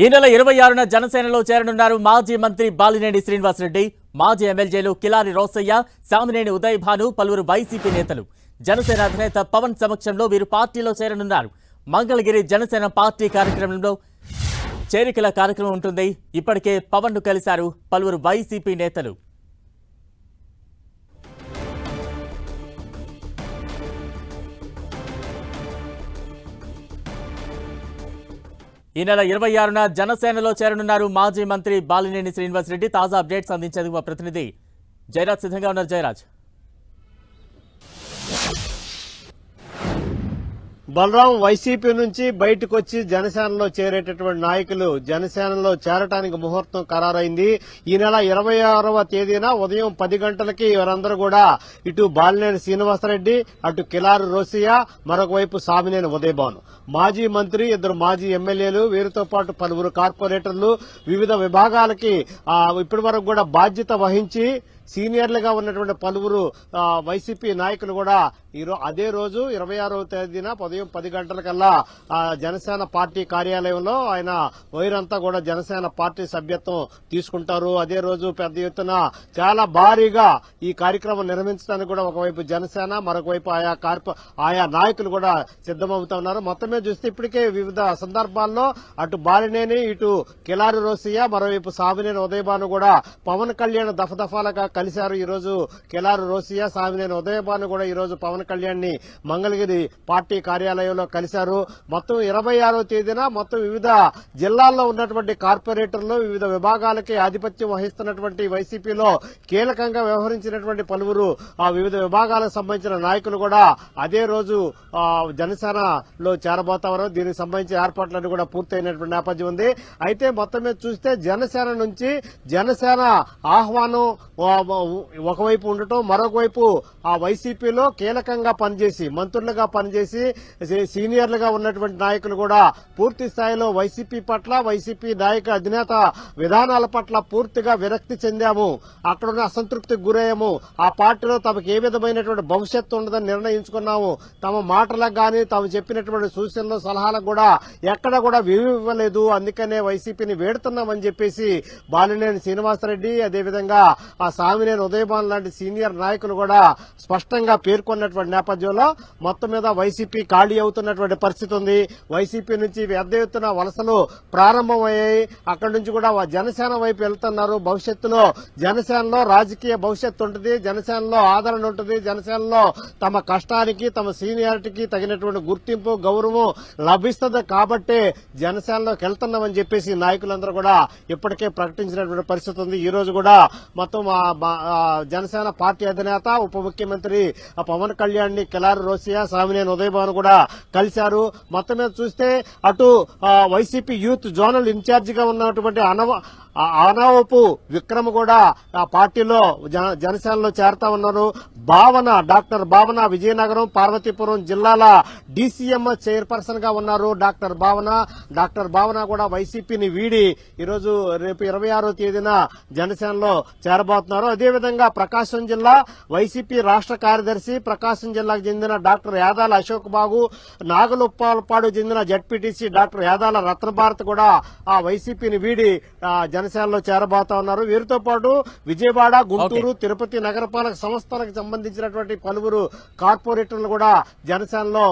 ఈ నెల 26న జనసేనలో చేరనున్నారు మాజీ మంత్రి బాలినేని శ్రీనివాసరెడ్డి, మాజీ ఎమ్మెల్యేలు కిలారి రోసయ్య, సామినేని ఉదయ్ భాను, పలువురు వైసీపీ నేతలు. జనసేన అధినేత పవన్ సమక్షంలో వీరు పార్టీలో చేరనున్నారు. మంగళగిరి జనసేన పార్టీ కార్యక్రమంలో చేరికల కార్యక్రమం ఉంటుంది. ఇప్పటికే పవన్ ను కలిశారు పలువురు వైసీపీ నేతలు. ఈ నెల 26న జనసేనలో చేరనున్నారు మాజీ మంత్రి బాలినేని శ్రీనివాసరెడ్డి. తాజా అప్డేట్స్ అందించేందుకు మా ప్రతినిధి జయరాజ్ సిద్ధంగా ఉన్నారు. జయరాజ్, బలరాం వైసీపీ నుంచి బయటకు వచ్చి జనసేనలో చేరేటటువంటి నాయకులు జనసేనలో చేరటానికి ముహూర్తం ఖరారైంది. ఈ నెల 26వ తేదీన ఉదయం 10 గంటలకి వారందరూ కూడా ఇటు బాలినేని శ్రీనివాసరెడ్డి, అటు కిలారి రోసయ్య, మరొక వైపు సామినేని ఉదయ్ భాను, మాజీ మంత్రి, ఇద్దరు మాజీ ఎమ్మెల్యేలు, వీరితో పాటు పలువురు కార్పొరేటర్లు, వివిధ విభాగాలకి ఇప్పటి వరకు కూడా బాధ్యత వహించి సీనియర్లుగా ఉన్నటువంటి పలువురు వైసీపీ నాయకులు కూడా అదే రోజు 26వ తేదీన ఉదయం 10 గంటలకల్లా జనసేన పార్టీ కార్యాలయంలో ఆయన వైరంతా కూడా జనసేన పార్టీ సభ్యత్వం తీసుకుంటారు. అదే రోజు పెద్ద ఎత్తున చాలా భారీగా ఈ కార్యక్రమం నిర్వహించడానికి కూడా ఒకవైపు జనసేన, మరొక వైపు ఆయా నాయకులు కూడా సిద్దమవుతున్నారు. మొత్తమే చూస్తే ఇప్పటికే వివిధ సందర్భాల్లో అటు బాలినేని, ఇటు కిలారి రోసయ్య, మరోవైపు సామినేని ఉదయ్ భాను కూడా పవన్ కళ్యాణ్ దఫదఫాలుగా కలిశారు. ఈ రోజు కిలారి రోసయ్య, సామినేని ఉదయ్ భాను కూడా ఈ రోజు పవన్ కళ్యాణ్ ని మంగళగిరి పార్టీ కార్యాలయంలో కలిశారు. మొత్తం 26వ తేదీన మొత్తం వివిధ జిల్లాల్లో ఉన్నటువంటి కార్పొరేటర్లు, వివిధ విభాగాలకి ఆధిపత్యం వహిస్తున్నటువంటి వైసీపీలో కీలకంగా వ్యవహరించినటువంటి పలువురు వివిధ విభాగాలకు సంబంధించిన నాయకులు కూడా అదే రోజు జనసేనలో చేరబోతారు. దీనికి సంబంధించిన ఏర్పాట్లన్నీ కూడా పూర్తయినటువంటి నేపథ్యం ఉంది. అయితే మొత్తం మీద చూస్తే జనసేన నుంచి జనసేన ఆహ్వానం ఒకవైపు ఉండటం, మరొక వైపు ఆ వైసీపీలో కీలకంగా పనిచేసి మంత్రులుగా పనిచేసి సీనియర్లుగా ఉన్నటువంటి నాయకులు కూడా పూర్తి స్థాయిలో వైసీపీ పట్ల, వైసీపీ నాయక అధినేత విధానాల పట్ల పూర్తిగా విరక్తి చెందాము, అక్కడున్న అసంతృప్తికి గురయ్యాము, ఆ పార్టీలో తమకు ఏ విధమైనటువంటి భవిష్యత్తు ఉండదని నిర్ణయించుకున్నాము, తమ మాటలకు గాని తాము చెప్పినటువంటి సూచనలు సలహాలకు కూడా ఎక్కడ కూడా విలువివ్వలేదు, అందుకనే వైసీపీని వేడుతున్నామని చెప్పేసి బాలినేని శ్రీనివాసరెడ్డి, అదేవిధంగా ఆ సామినేని ఉదయ్ భాను లాంటి సీనియర్ నాయకులు కూడా స్పష్టంగా పేర్కొన్నటువంటి నేపథ్యంలో మొత్తం మీద వైసీపీ ఖాళీ అవుతున్నటువంటి పరిస్థితి ఉంది. వైసీపీ నుంచి పెద్ద ఎత్తున వలసలు ప్రారంభమయ్యాయి. అక్కడి నుంచి కూడా జనసేన వైపు వెళ్తున్నారు. భవిష్యత్తులో జనసేనలో రాజకీయ భవిష్యత్తు ఉంటుంది, జనసేనలో ఆదరణ ఉంటుంది, జనసేనలో తమ కష్టానికి, తమ సీనియారిటీకి తగినటువంటి గుర్తింపు, గౌరవం లభిస్తుంది. కాబట్టే జనసేనలోకి వెళ్తున్నామని చెప్పేసి నాయకులందరూ కూడా ఇప్పటికే ప్రకటించినటువంటి పరిస్థితి ఉంది. ఈ రోజు కూడా మొత్తం జనసేన పార్టీ అధినేత ఉప ముఖ్యమంత్రి పవన్ కళ్యాణ్ ని కిలారి రోసయ్య, సామినేని ఉదయ్ భాను కూడా కలిశారు. మొత్తం మీద చూస్తే అటు వైసీపీ యూత్ జోనల్ ఇన్ఛార్జ్ గా ఉన్నటువంటి అనవపు విక్రమ్ కూడా ఆ పార్టీలో జనసేనలో చేరతా ఉన్నారు. డాక్టర్ భావన విజయనగరం, పార్వతీపురం జిల్లాల డీసీఎంఎస్ చైర్పర్సన్ గా ఉన్నారు. డాక్టర్ భావన కూడా వైసీపీని వీడి ఈరోజు రేపు 26వ తేదీన జనసేనలో చేరబోతున్నారు. అదేవిధంగా ప్రకాశం జిల్లా వైసీపీ రాష్ట్ర కార్యదర్శి, ప్రకాశం జిల్లాకు చెందిన డాక్టర్ యాదాల అశోక్ బాబు, నాగలుప్పాలపాడు చెందిన జడ్పీటీసీ డాక్టర్ యాదాల రత్నభారత్ కూడా ఆ వైసీపీని వీడి జనసేనలో చేరబోతా ఉన్నారు. వీరితో పాటు విజయవాడ, గుంటూరు, తిరుపతి నగరపాలక సంస్థలకు సంబంధించినటువంటి పలువురు కార్పొరేటర్లు కూడా జనసేనలో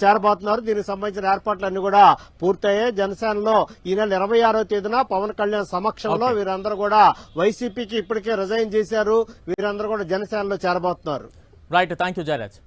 చేరబోతున్నారు. దీనికి సంబంధించిన ఏర్పాట్లన్నీ కూడా పూర్తయ్యాయి. జనసేనలో ఈ నెల 26వ తేదీన పవన్ కళ్యాణ్ సమక్షంలో వీరందరూ కూడా వైసీపీకి ఇప్పటికే రిజైన్ చేశారు. వీరందరూ కూడా జనసేనలో చేరబోతున్నారు. Right, thank you Jayaraj.